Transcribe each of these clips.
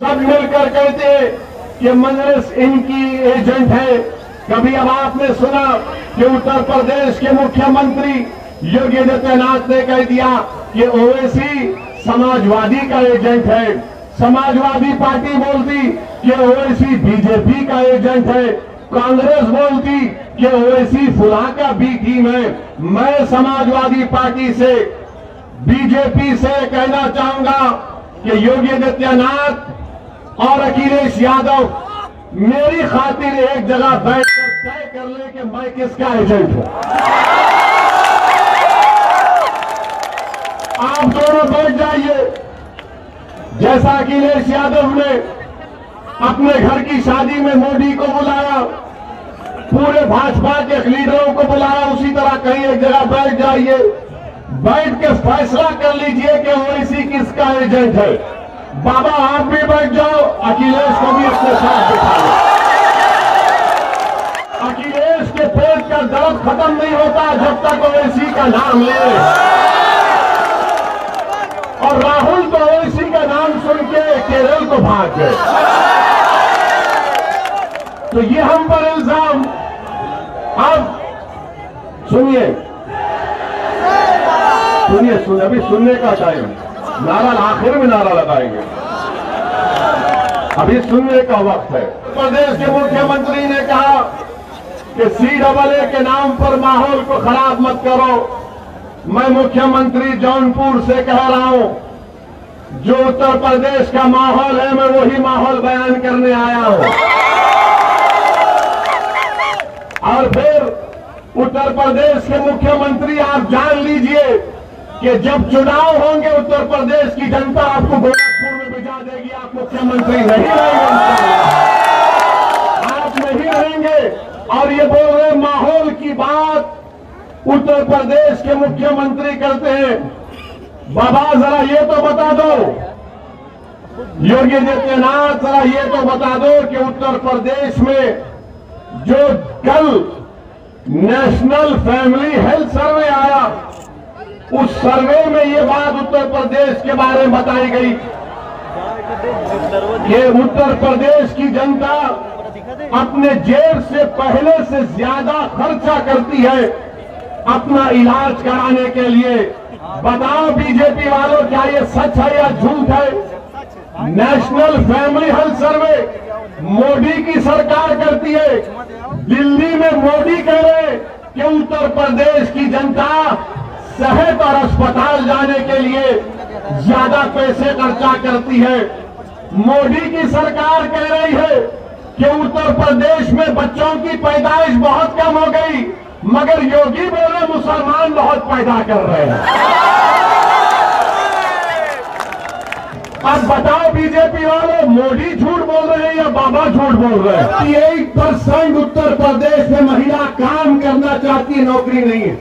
सब मिलकर कहते हैं कि मजलिस इनकी एजेंट है। कभी अब आपने सुना कि उत्तर प्रदेश के मुख्यमंत्री योगी आदित्यनाथ ने कह दिया कि ओवैसी समाजवादी का एजेंट है। समाजवादी पार्टी बोलती कि ओवैसी बीजेपी का एजेंट है। कांग्रेस बोलती कि ओवैसी फुला का बी टीम है। मैं समाजवादी पार्टी से, बीजेपी से कहना चाहूंगा कि योगी आदित्यनाथ और अखिलेश यादव मेरी खातिर एक जगह बैठकर तय कर ले कि मैं किसका एजेंट हूं। आप दोनों बैठ जाइए। जैसा अखिलेश यादव ने अपने घर की शादी में मोदी को बुलाया, पूरे भाजपा के लीडरों को बुलाया, उसी तरह कहीं एक जगह बैठ जाइए। बैठ के फैसला कर लीजिए कि ओवैसी किसका एजेंट है। बाबा आप भी बैठ जाओ, अखिलेश को भी अपने साथ बिठा लो। अखिलेश के पेट का दर्द खत्म नहीं होता जब तक ओवैसी का नाम ले। और राहुल तो ओवैसी का नाम सुन के केरल को भाग गए। तो ये हम पर इल्जाम। अब सुनिए सुनिए सुनिए, अभी सुनने का टाइम, नारा आखिर में नारा लगाएंगे, अभी सुनने का वक्त है। प्रदेश के मुख्यमंत्री ने कहा कि CAA के नाम पर माहौल को खराब मत करो। मैं मुख्यमंत्री जौनपुर से कह रहा हूं, जो उत्तर प्रदेश का माहौल है मैं वही माहौल बयान करने आया हूं। और फिर उत्तर प्रदेश के मुख्यमंत्री आप जान लीजिए कि जब चुनाव होंगे उत्तर प्रदेश की जनता आपको गोरखपुर में भिजा देगी। आप मुख्यमंत्री नहीं रहेंगे, आप नहीं रहेंगे। और ये बोल रहे माहौल की बात उत्तर प्रदेश के मुख्यमंत्री करते हैं। बाबा जरा ये तो बता दो, योगी आदित्यनाथ जरा ये तो बता दो कि उत्तर प्रदेश में जो कल नेशनल फैमिली हेल्थ सर्वे आया, उस सर्वे में ये बात उत्तर प्रदेश के बारे में बताई गई कि उत्तर प्रदेश की जनता अपने जेब से पहले से ज्यादा खर्चा करती है अपना इलाज कराने के लिए। बताओ बीजेपी वालों, क्या ये सच है या झूठ है? National family health survey Modi की सरकार करती है। दिल्ली में मोदी कह रहे कि उत्तर प्रदेश की जनता सेहत और अस्पताल जाने के लिए ज्यादा पैसे खर्चा करती है। मोदी की सरकार कह रही है कि उत्तर प्रदेश में बच्चों की पैदाइश बहुत कम हो गई, मगर योगी बोले मुसलमान बहुत पैदा कर रहे हैं। अब बताओ बीजेपी वाले, मोदी झूठ बोल रहे हैं या बाबा झूठ बोल रहे हैं? 1% उत्तर प्रदेश में महिला काम करना चाहती है, नौकरी नहीं है।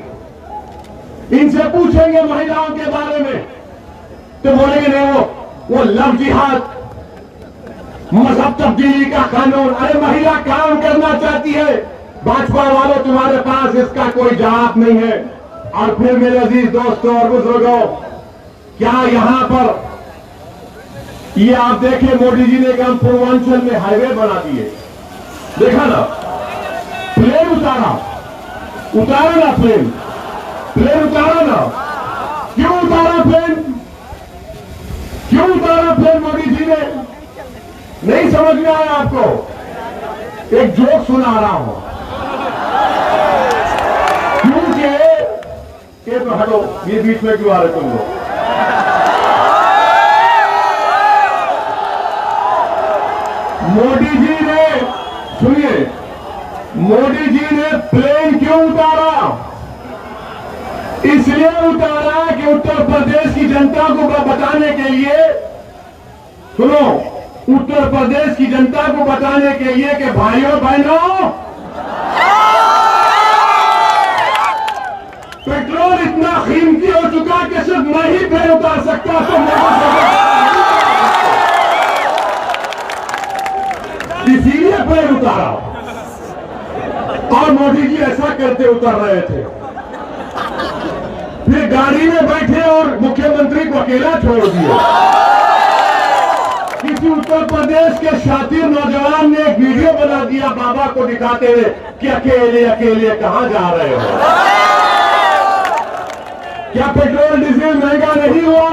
इनसे पूछेंगे महिलाओं के बारे में तो बोलेंगे नहीं, वो लव जिहाद, मजहब तब्दीली का कानून। अरे महिला काम करना चाहती है, भाजपा वालों तुम्हारे पास इसका कोई जवाब नहीं है। और फिर मेरे अजीज दोस्तों और बुजुर्गों, क्या यहां पर ये आप देखिए, मोदी जी ने कहा पूर्वांचल में हाईवे बना दिए, देखा ना? प्लेन उतारा ना, प्लेन उतारा ना। क्यों उतारा प्लेन? क्यों उतारा प्लेन मोदी जी ने? नहीं समझ में आया आपको? एक जोक सुना रहा हूं। क्योंकि ये तो हटो, ये बीच में क्यों आ रहे तुम लोग? मोदी जी ने, सुनिए, मोदी जी ने प्लेन क्यों उतारा? इसलिए उतारा कि उत्तर प्रदेश की जनता को बताने के लिए, सुनो, उत्तर प्रदेश की जनता को बताने के लिए कि भाइयों बहनों, पेट्रोल इतना कीमती हो चुका कि सिर्फ मैं ही प्लेन उतार सकता, तो इसीलिए प्लेन उतारा। और मोदी जी ऐसा करते उतर रहे थे, फिर गाड़ी में बैठे और मुख्यमंत्री को अकेला छोड़ दिया कि उसी उत्तर प्रदेश के शातिर नौजवान ने एक वीडियो बना दिया बाबा को दिखाते हुए कि अकेले अकेले कहां जा रहे हो। क्या पेट्रोल डीजल महंगा नहीं हुआ?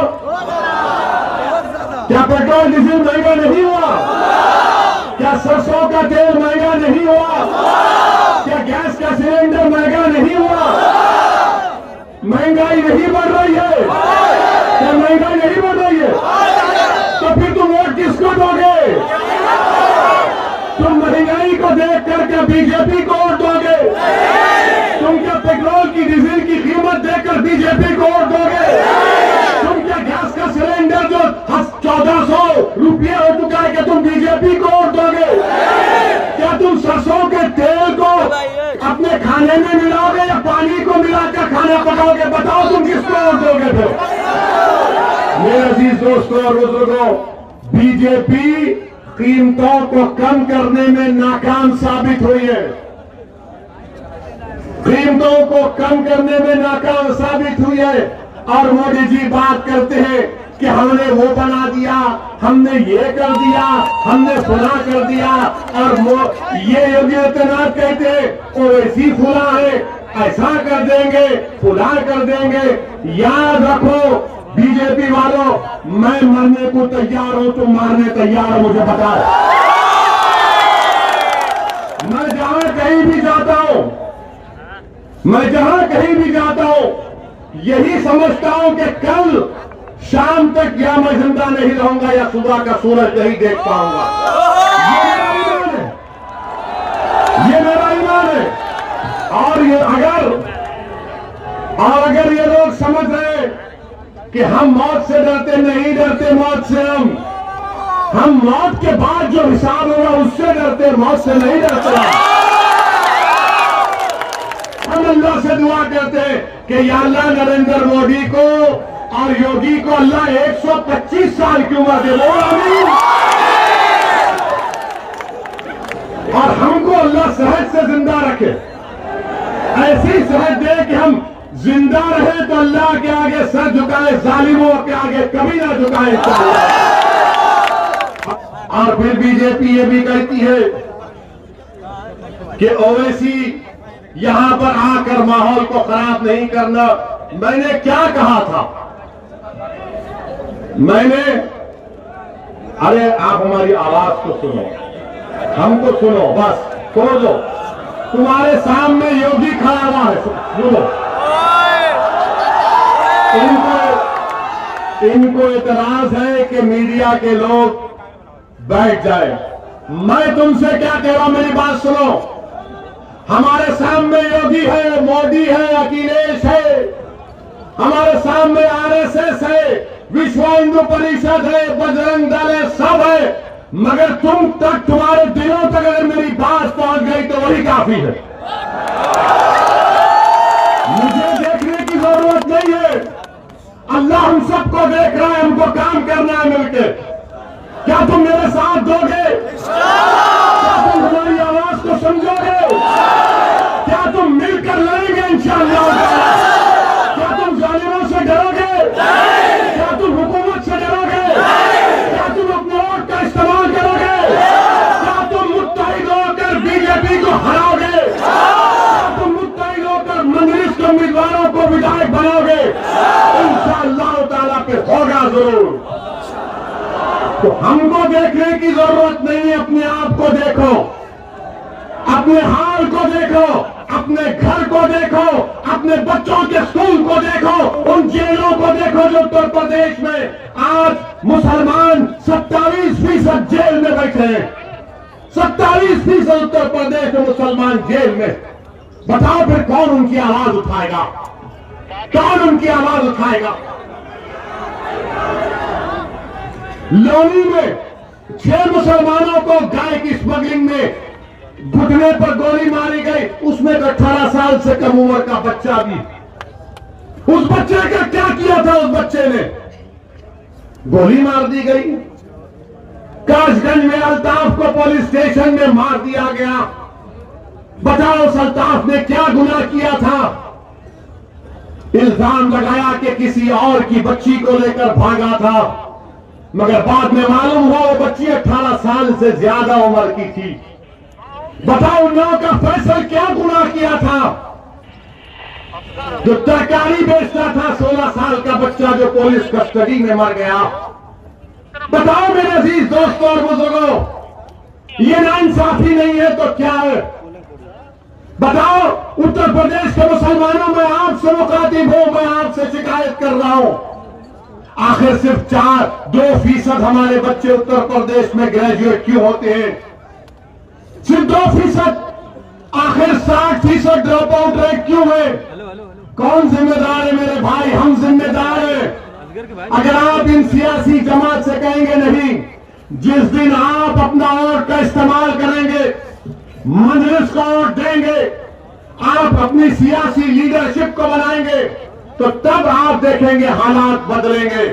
क्या पेट्रोल डीजल महंगा नहीं हुआ? क्या सरसों का तेल महंगा नहीं हुआ? क्या गैस का सिलेंडर महंगा नहीं हुआ? महंगाई नहीं बढ़ रही है? क्या महंगाई नहीं बढ़ रही है? तो फिर तुम वोट किसको दोगे? तुम महंगाई को देख करके बीजेपी को वोट दोगे? तुम क्या पेट्रोल की डीजल की कीमत देखकर बीजेपी को वोट दोगे? तुम क्या गैस का सिलेंडर जो 1400 रुपये हो चुका है, क्या तुम बीजेपी को वोट दोगे? क्या तुम सरसों के तेल को अपने खाने में मिलाओगे या पानी को मिलाकर खाना पकाओगे? बताओ तुम किसको वोट दोगे? फिर मेरे अजीज दोस्तों और बुजुर्गों, बीजेपी कीमतों को कम करने में नाकाम साबित हुई है। कीमतों को कम करने में नाकाम साबित हुई है। और मोदी जी बात करते हैं कि हमने वो बना दिया, हमने ये कर दिया, हमने फुला कर दिया। और ये योगी आदित्यनाथ कहते हैं ओवैसी फुला है, ऐसा कर देंगे, फुला कर देंगे। याद रखो बीजेपी वालों, मैं मरने को तैयार हूं, तुम मारने तैयार हो, मुझे पता है। मैं जहां कहीं भी जाता हूं, मैं जहां कहीं भी जाता हूं, यही समझता हूं कि कल शाम तक या मैं जिंदा नहीं रहूंगा या सुबह का सूरज नहीं देख पाऊंगा। ये मेरा ईमान है। और अगर ये लोग समझ रहे कि हम मौत से डरते, नहीं डरते मौत से। हम मौत के बाद जो हिसाब होगा उससे डरते, मौत से नहीं डरते। हम अल्लाह से दुआ करते हैं कि या अल्लाह नरेंद्र मोदी को और योगी को अल्लाह 125 साल की उम्र दे, बोलो आमीन। और हमको अल्लाह सेहत से जिंदा रखे, ऐसी सेहत दे कि हम जिंदा रहे तो अल्लाह के आगे सर झुकाए, जालिमों के आगे कभी ना झुकाए। और फिर बीजेपी ये भी कहती है कि ओवैसी यहां पर आकर माहौल को खराब नहीं करना। मैंने क्या कहा था? अरे आप हमारी आवाज को सुनो, हमको सुनो, बस छोड़ दो। तुम्हारे सामने योगी खड़ा हुआ है, सुनो। इनको इतराज है कि मीडिया के लोग बैठ जाए। मैं तुमसे क्या कह रहा हूं, मेरी बात सुनो। हमारे सामने योगी है, मोदी है, अखिलेश है, हमारे सामने आरएसएस है, विश्व हिंदू परिषद है, बजरंग दल है, सब है। मगर तुम तक, तुम्हारे दिलों तक अगर मेरी बात पहुंच गई तो वही काफी है। मुझे देखने की जरूरत नहीं है, अल्लाह हम सबको देख रहा है, हमको काम करना है मिलकर। क्या तुम मेरे साथ दोगे? क्या तुम हमारी आवाज को समझोगे? क्या तुम मिलकर लड़ेंगे इंशाअल्लाह? क्या तुम जालिमों से डरोगे? क्या तुम हुकूमत से डरोगे? क्या तुम अपने वोट का इस्तेमाल करोगे? क्या तुम मुत्तहिद होकर बीजेपी को हराओगे? क्या तुम मुत्तहिद होकर मजलिस के उम्मीदवारों को विधायक बनाओगे? इंशाअल्लाह ताला पे होगा जरूर। तो हमको देखने की जरूरत नहीं है, अपने आप को देखो, अपने हाल को देखो, अपने घर को देखो, अपने बच्चों के स्कूल को देखो, उन जेलों को देखो जो उत्तर प्रदेश में आज मुसलमान 27% जेल में बैठे हैं। 27% उत्तर प्रदेश में मुसलमान जेल में। बताओ फिर कौन उनकी आवाज उठाएगा? कौन उनकी आवाज उठाएगा? लोनी में 6 मुसलमानों को गाय की स्मगलिंग में घुटने पर गोली मारी गई, उसमें 18 साल से कम उम्र का बच्चा भी। उस बच्चे का क्या किया था? उस बच्चे ने गोली मार दी गई। कासगंज में अल्ताफ को पुलिस स्टेशन में मार दिया गया। बताओ उस अल्ताफ ने क्या गुनाह किया था? इल्जाम लगाया कि किसी और की बच्ची को लेकर भागा था। मगर बाद में मालूम हुआ वो बच्ची 18 साल से ज्यादा उम्र की थी। बताओ उन लोगों का फैसल क्या गुनाह किया था? जो तरकारी बेचता था 16 साल का बच्चा जो पुलिस कस्टडी में मर गया। बताओ मेरे अजीज दोस्तों और बुजुर्गों, ये नाइंसाफी नहीं है तो क्या है? बताओ उत्तर प्रदेश के मुसलमानों, मैं आपसे मुखातिब हूं, मैं आपसे शिकायत कर रहा हूं। आखिर सिर्फ 2% हमारे बच्चे उत्तर प्रदेश में ग्रेजुएट क्यों होते हैं? सिर्फ 2%। आखिर 60% ड्रॉप आउट रेट क्यों है? कौन जिम्मेदार है मेरे भाई? हम जिम्मेदार हैं। अगर आप इन सियासी जमात से कहेंगे नहीं, जिस दिन आप अपना वोट का इस्तेमाल करेंगे, मजलिस को वोट देंगे, आप अपनी सियासी लीडरशिप को बनाएंगे, तो तब आप देखेंगे हालात बदलेंगे।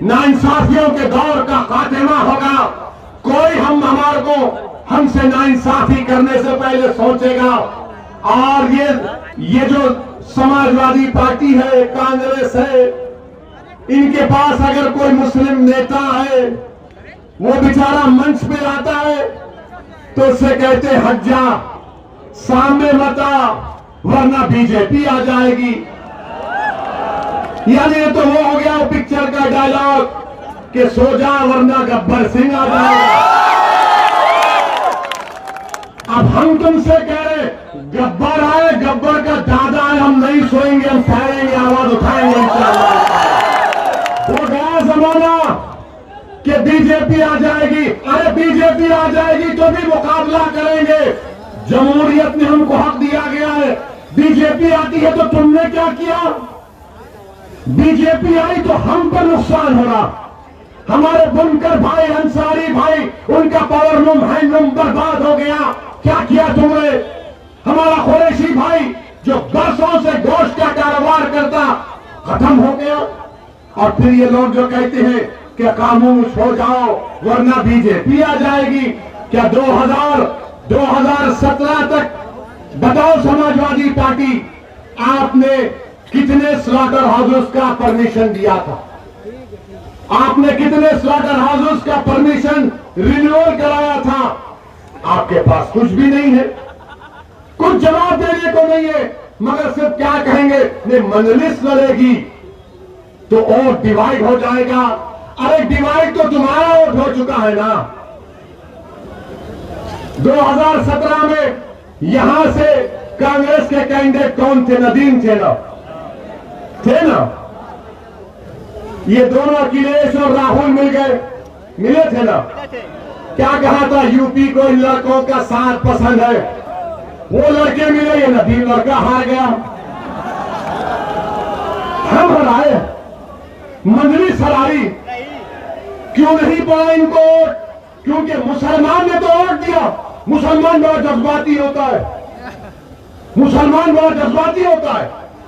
नाइंसाफियों के दौर का खात्मा होगा। कोई हमारे को हमसे नाइंसाफी करने से पहले सोचेगा। और ये जो समाजवादी पार्टी है, कांग्रेस है, इनके पास अगर कोई मुस्लिम नेता है, वो बेचारा मंच पे आता है तो उससे कहते हट जा, सामने मत आ, वरना बीजेपी आ जाएगी। यानी तो वो हो गया पिक्चर का डायलॉग कि सो जा वरना गब्बर सिंह आ जाएगा। अब हम तुमसे कह रहे गब्बर आए, गब्बर का दादा आए, हम नहीं सोएंगे, हम ठहरेंगे, आवाज उठाएंगे इंशाअल्लाह। वो गया जमाना कि बीजेपी आ जाएगी। अरे बीजेपी आ जाएगी तो भी मुकाबला करेंगे। जमहूरियत ने हमको हक दिया गया है। बीजेपी आती है तो तुमने क्या किया? बीजेपी आई तो हम पर नुकसान हो रहा। हमारे बुनकर भाई, अंसारी भाई, उनका पावरलूम हैंडलूम बर्बाद हो गया। क्या किया तुमने? हमारा कुरैशी भाई जो बरसों से गोश्त का कारोबार करता, खत्म हो गया। और फिर ये लोग जो कहते हैं कि खामोश हो जाओ वरना बीजेपी आ जाएगी। क्या 2017 तक बताओ समाजवादी पार्टी आपने कितने स्लॉटर हाउसेस का परमिशन दिया था? आपने कितने स्लॉटर हाउसेस का परमिशन रिन्यूअल कराया था? आपके पास कुछ भी नहीं है, कुछ जवाब देने को नहीं है, मगर सिर्फ क्या कहेंगे, नहीं मजलिस लड़ेगी तो वोट डिवाइड हो जाएगा। अरे डिवाइड तो तुम्हारा वोट हो चुका है ना। 2017 में यहां से कांग्रेस के कैंडिडेट कौन थे? नदीम थे ना? ये दोनों अखिलेश और राहुल मिले थे ना? क्या कहा था? यूपी को इन लड़कों का साथ पसंद है। वो लड़के मिले, ये नदीम लड़का हार गया। हम हराए, मजलिस हराई। क्यों नहीं पड़ा इनको वोट? क्योंकि मुसलमान ने तो वोट दिया। मुसलमान बड़ा जज्बाती होता है। मुसलमान बड़ा जज्बाती होता है।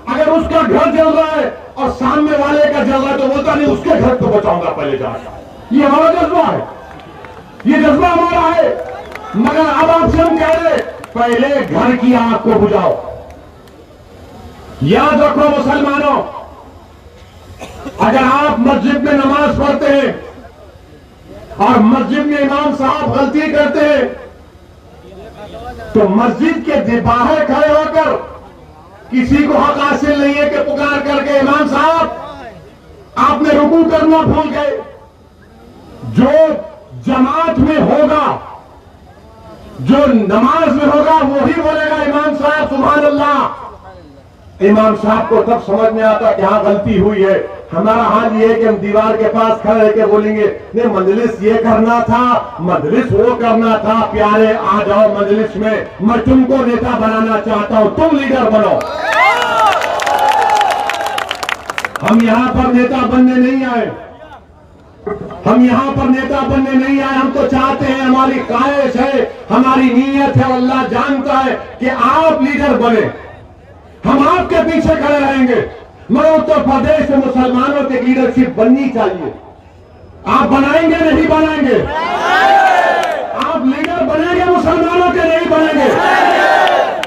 अगर उसका घर जल रहा है और सामने वाले का जल रहा है तो बोलता नहीं उसके घर को बचाऊंगा पहले जाकर। ये हमारा जज्बा है, ये जज्बा हमारा है। मगर अब आपसे हम कह रहे पहले घर की आग को बुझाओ। याद रखो मुसलमानों, अगर आप मस्जिद में नमाज पढ़ते हैं और मस्जिद में इमाम साहब गलती करते हैं तो मस्जिद के बाहर खड़े होकर किसी को हक हासिल नहीं है कि पुकार करके इमाम साहब आपने रुकू करना भूल गए। जो जमात में होगा, जो नमाज में होगा, वही बोलेगा इमाम साहब सुभान अल्लाह। इमाम साहब को तब समझ में आता कि हाँ गलती हुई है। हमारा हाल ये है कि हम दीवार के पास खड़े होकर बोलेंगे नहीं मजलिस ये करना था, मजलिस वो करना था। प्यारे आ जाओ मजलिस में, मैं तुमको नेता बनाना चाहता हूं, तुम लीडर बनो। हम यहां पर नेता बनने नहीं आए, हम यहां पर नेता बनने नहीं आए। हम तो चाहते हैं, हमारी ख्वाहिश है, हमारी नीयत है, अल्लाह जानता है कि आप लीडर बने। हम आपके पीछे खड़े रहेंगे, मगर उत्तर प्रदेश में मुसलमानों की लीडरशिप बननी चाहिए। आप बनाएंगे नहीं बनाएंगे? आप लीडर बनेंगे मुसलमानों के नहीं बनेंगे?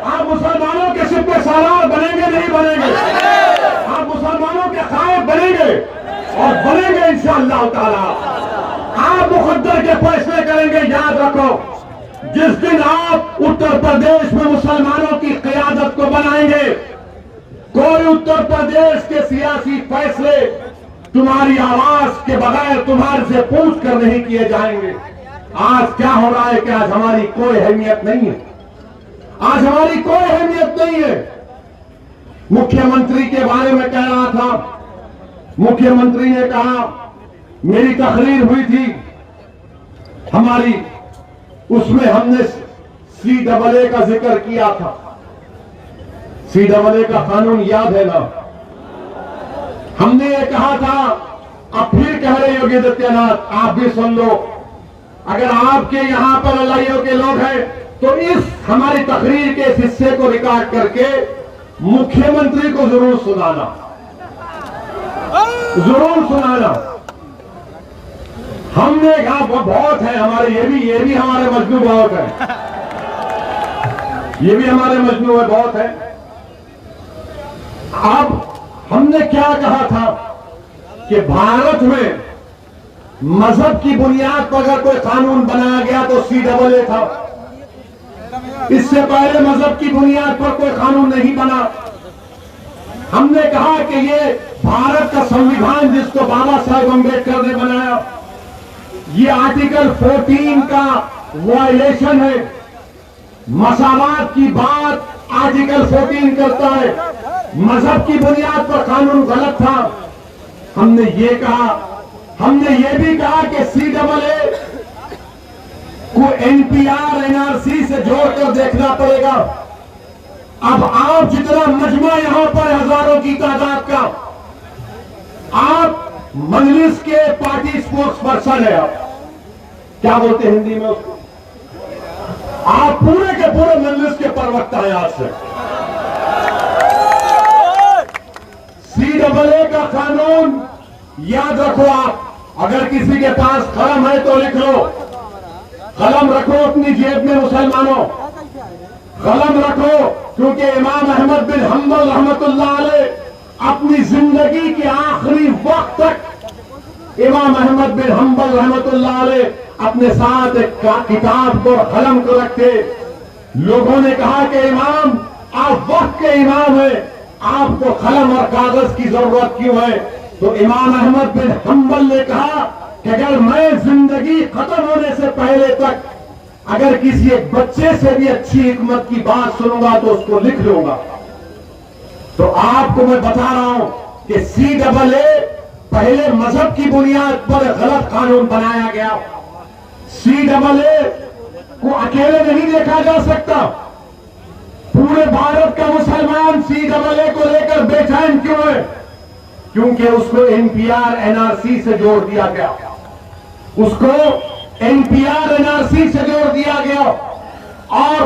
आप मुसलमानों के सिर पे सालार बनेंगे नहीं बनेंगे? आप मुसलमानों के खायब बनेंगे और बनेंगे इंशाअल्लाह ताला। आप मुकद्दर के फैसले करेंगे। याद रखो, जिस दिन आप उत्तर प्रदेश में मुसलमानों की क़यादत को बनाएंगे, कोई उत्तर प्रदेश के सियासी फैसले तुम्हारी आवाज के बगैर तुम्हारे से पूछ कर नहीं किए जाएंगे। आज क्या हो रहा है कि आज हमारी कोई अहमियत नहीं है, आज हमारी कोई अहमियत नहीं है। मुख्यमंत्री के बारे में कह रहा था, मुख्यमंत्री ने कहा, मेरी तकरीर हुई थी हमारी, उसमें हमने CAA का जिक्र किया था। CAA का कानून याद है ना? हमने ये कहा था, अब फिर कह रहे योगी आदित्यनाथ, आप भी सुन लो। अगर आपके यहां पर एलआईओ के लोग हैं तो इस हमारी तकरीर के इस हिस्से को रिकॉर्ड करके मुख्यमंत्री को जरूर सुनाना, जरूर सुनाना। हमने कहा बहुत है हमारे, ये भी हमारे मजनू बहुत है, ये भी हमारे मजनू है, बहुत है। अब हमने क्या कहा था कि भारत में मजहब की बुनियाद पर अगर कोई कानून बनाया गया तो CAA था। इससे पहले मजहब की बुनियाद पर कोई कानून नहीं बना। हमने कहा कि ये भारत का संविधान जिसको बाबा साहेब अम्बेडकर ने बनाया, ये आर्टिकल 14 का वायलेशन है। मसावात की बात आर्टिकल 14 करता है, मजहब की बुनियाद पर कानून गलत था। हमने ये कहा, हमने ये भी कहा कि CAA को NPR NRC से जोड़कर देखना पड़ेगा। अब आप जितना मजमा यहां पर हजारों की तादाद का, आप मजलिस के पार्टी स्पोक्स पर्सन है, आप क्या बोलते हैं हिंदी में उसको, आप पूरे के पूरे मजलिस के प्रवक्ता हैं। आज से CAA का कानून याद रखो। आप अगर किसी के पास कलम है तो लिख लो, कलम रखो अपनी जेब में मुसलमानों, कलम रखो, क्योंकि इमाम अहमद बिन हम्बल रहमतुल्लाह अलैह अपनी जिंदगी के आखिरी वक्त तक इमाम अहमद बिन हम्बल रहमतुल्लाह अलैह अपने साथ एक किताब को कलम को रखते। लोगों ने कहा कि इमाम आप वक्त के इमाम हैं, आपको कलम और कागज की जरूरत क्यों है? तो इमाम अहमद बिन हम्बल ने कहा कि अगर मैं जिंदगी खत्म होने से पहले तक अगर किसी एक बच्चे से भी अच्छी हिकमत की बात सुनूंगा तो उसको लिख लूंगा। तो आपको मैं बता रहा हूं कि CAA पहले मजहब की बुनियाद पर गलत कानून बनाया गया। CAA को अकेले नहीं देखा जा सकता। पूरे भारत का मुसलमान CAA को लेकर बेचैन क्यों है? क्योंकि उसको NPR NRC से जोड़ दिया गया, उसको NPR NRC से जोड़ दिया गया। और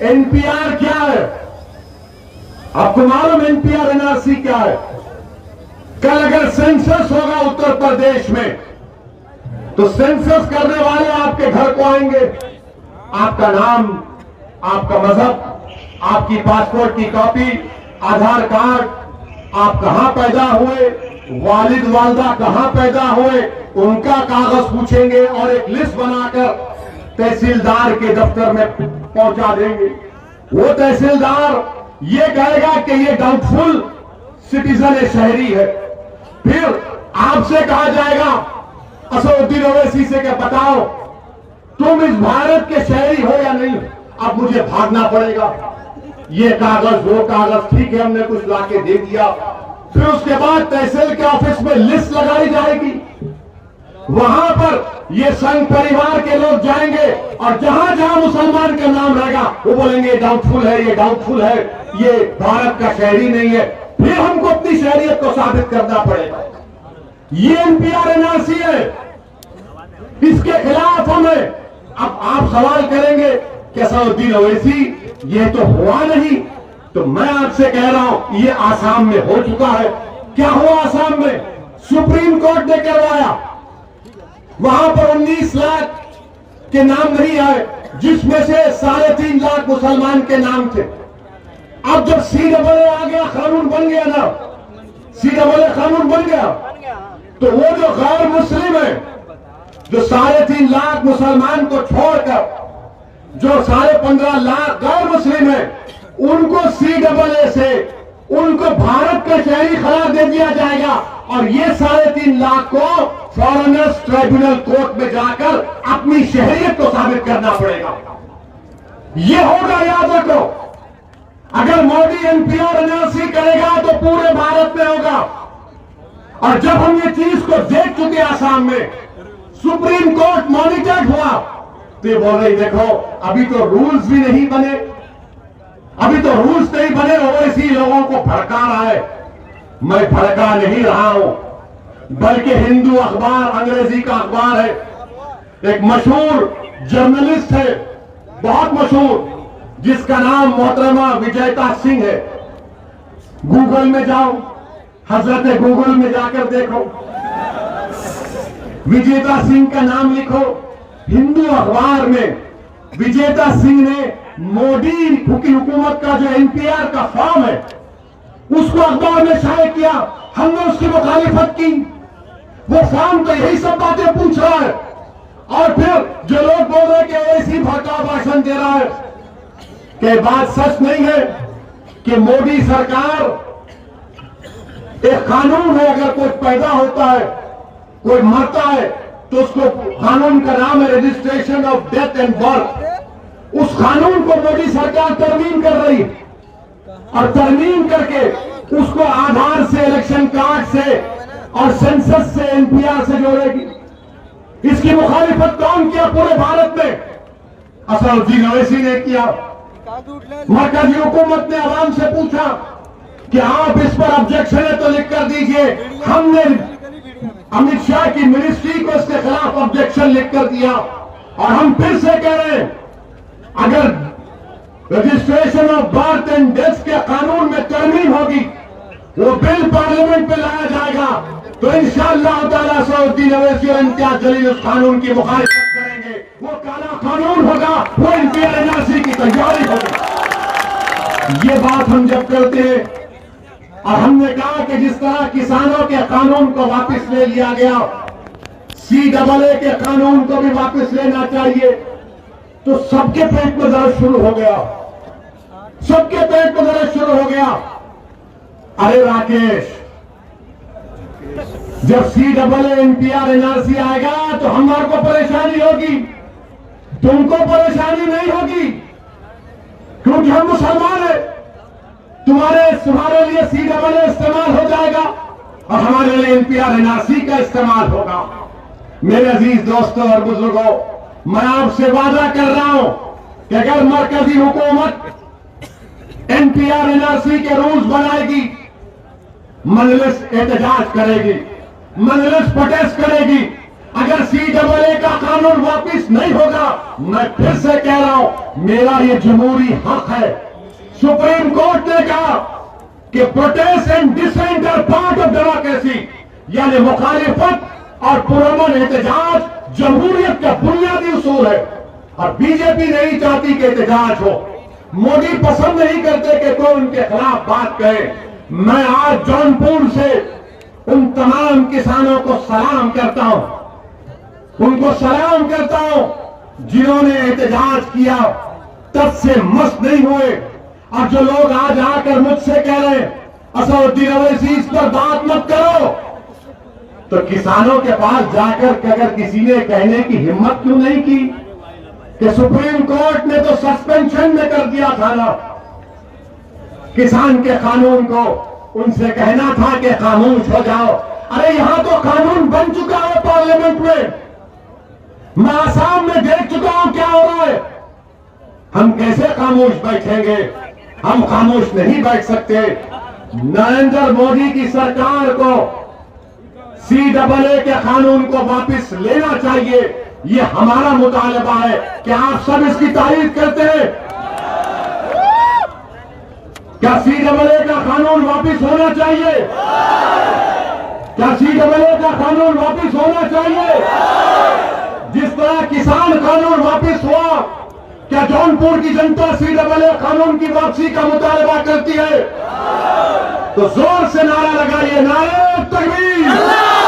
NPR क्या है? आपको मालूम NPR NRC क्या है? कल अगर सेंसस होगा उत्तर प्रदेश में तो सेंसस करने वाले आपके घर को आएंगे, आपका नाम, आपका मजहब, आपकी पासपोर्ट की कॉपी, आधार कार्ड, आप कहां पैदा हुए, वालिद वालदा कहां पैदा हुए, उनका कागज पूछेंगे और एक लिस्ट बनाकर तहसीलदार के दफ्तर में पहुंचा देंगे। वो तहसीलदार ये कहेगा कि ये डाउटफुल सिटीजन शहरी है। फिर आपसे कहा जाएगा असदुद्दीन ओवैसी से कि बताओ तुम इस भारत के शहरी हो या नहीं? अब मुझे भागना पड़ेगा, ये कागज वो कागज, ठीक है हमने कुछ लाके दे दिया। फिर उसके बाद तहसील के ऑफिस में लिस्ट लगाई जाएगी, वहां पर ये संघ परिवार के लोग जाएंगे और जहां जहां मुसलमान का नाम रहेगा वो बोलेंगे डाउटफुल है, ये डाउटफुल है, ये भारत का शहरी नहीं है। फिर हमको अपनी शहरियत को साबित करना पड़ेगा। ये NPR NRC है, इसके खिलाफ हमें। अब आप सवाल करेंगे कि असदुद्दीन ओवैसी ये तो हुआ नहीं, तो मैं आपसे कह रहा हूं ये आसाम में हो चुका है। क्या हुआ आसाम में? सुप्रीम कोर्ट ने करवाया, वहां पर 19 लाख के नाम नहीं आए, जिसमें से 3.5 लाख मुसलमान के नाम थे। अब जब CAA आ गया, कानून बन गया ना, CAA कानून बन गया, तो वो जो गैर मुस्लिम है जो 3.5 लाख मुसलमान को छोड़कर जो 15.5 लाख गैर मुस्लिम है, उनको CAA से उनको भारत का शहरी करार दे दिया जाएगा और ये 3.5 लाख को फॉरेनर्स ट्राइब्यूनल कोर्ट में जाकर अपनी शहरियत को साबित करना पड़ेगा। ये होगा, याद रखो। अगर मोदी NPR NRC करेगा तो पूरे भारत में होगा। और जब हम ये चीज को देख चुके आसाम में, सुप्रीम कोर्ट मॉनिटर्ड हुआ, तो ये बोल रही देखो अभी तो रूल्स भी नहीं बने, अभी तो रूल्स नहीं बने, ओवैसी लोगों को भड़का रहा है। मैं भड़का नहीं रहा हूं, बल्कि हिंदू अखबार, अंग्रेजी का अखबार है, एक मशहूर जर्नलिस्ट है, बहुत मशहूर, जिसका नाम मोहतरमा विजेता सिंह है। गूगल में जाओ, हजरत गूगल में जाकर देखो, विजेता सिंह का नाम लिखो। हिंदू अखबार में विजेता सिंह ने मोदी की हुकूमत का जो NPR का फॉर्म है उसको अखबार में शाये किया। हमने उसकी मुखालिफत की। वो फॉर्म तो यही सब बातें पूछ रहा है और फिर जो लोग बोल रहे हैं कि ऐसी भड़काऊ भाषण दे रहा है, कि बात सच नहीं है कि मोदी सरकार एक कानून है, अगर कोई पैदा होता है, कोई मरता है, तो उसको कानून का नाम है registration of death and birth. उस कानून को मोदी सरकार तरमीम कर रही है और तरमीम करके उसको आधार से, इलेक्शन कार्ड से और सेंसस से, NPR से जोड़ेगी। इसकी मुखालिफत कौन किया पूरे भारत में? असदुद्दीन ओवैसी ने किया। मरकजी हुकूमत ने आवाम से पूछा कि आप इस पर ऑब्जेक्शन है तो लिख कर दीजिए। हमने अमित शाह की मिनिस्ट्री को इसके खिलाफ ऑब्जेक्शन लिख कर दिया और हम फिर से कह रहे हैं, अगर registration of birth and death के कानून में तरमीम होगी, वो बिल पार्लियामेंट में लाया जाएगा, तो इंशाअल्लाह ताला असदुद्दीन ओवैसी और इम्तियाज जलील उस कानून की मुखालिफत करेंगे। वो काला कानून होगा, वो NPR NRC की तैयारी होगी। ये बात हम जब करते हैं, और हमने कहा कि जिस तरह किसानों के कानून को वापस ले लिया गया, CAA के कानून को भी वापस लेना चाहिए, तो सबके पेट में दर्द शुरू हो गया, सबके पेट में दर्द शुरू हो गया। अरे राकेश, जब CAA NPR NRC आएगा तो हमारे को परेशानी होगी, तुमको परेशानी नहीं होगी, क्योंकि हम मुसलमान हैं। तुम्हारे लिए CAA इस्तेमाल हो जाएगा और हमारे लिए NPR NRC का इस्तेमाल होगा। मेरे अजीज दोस्तों और बुजुर्गों, मैं आपसे वादा कर रहा हूं कि अगर मरकजी हुकूमत NPR NRC के रूल्स बनाएगी, मजलिस एहतजाज करेगी, मजलिस प्रोटेस्ट करेगी। अगर CAA का कानून वापिस नहीं होगा, मैं फिर से कह रहा हूं, मेरा ये जमहूरी हक है। सुप्रीम कोर्ट ने कहा कि protest and dissent are part of democracy, यानी मुखालिफत और पुरअमन एहतजाज जमहूरियत का बुनियादी उसूल है। और बीजेपी नहीं चाहती कि एहतजाज हो, मोदी पसंद नहीं करते कि कोई उनके खिलाफ बात कहे। मैं आज जौनपुर से उन तमाम किसानों को सलाम करता हूं, उनको सलाम करता हूं जिन्होंने एहतजाज किया, तब से मस्त नहीं हुए। और जो लोग आज आकर मुझसे कह रहे हैं असदुद्दीन ओवैसी इस पर बात मत करो, तो किसानों के पास जाकर अगर किसी ने कहने की हिम्मत क्यों नहीं की कि सुप्रीम कोर्ट ने तो सस्पेंशन में कर दिया था ना किसान के कानून को, उनसे कहना था कि खामोश हो जाओ। अरे यहां तो कानून बन चुका है पार्लियामेंट में, मैं आसाम में देख चुका हूं क्या हो रहा है। हम कैसे खामोश बैठेंगे? हम खामोश नहीं बैठ सकते। नरेंद्र मोदी की सरकार को CAA के कानून को वापस लेना चाहिए, ये हमारा मुतालबा है। क्या आप सब इसकी तारीफ करते हैं? क्या CAA का कानून वापस होना चाहिए? क्या CAA का कानून वापस होना चाहिए? जिस तरह किसान कानून वापस हुआ, क्या जौनपुर की जनता CAA कानून की वापसी का मुतालबा करती है? तो जोर से नारा लगाइए, नारे तकबीर।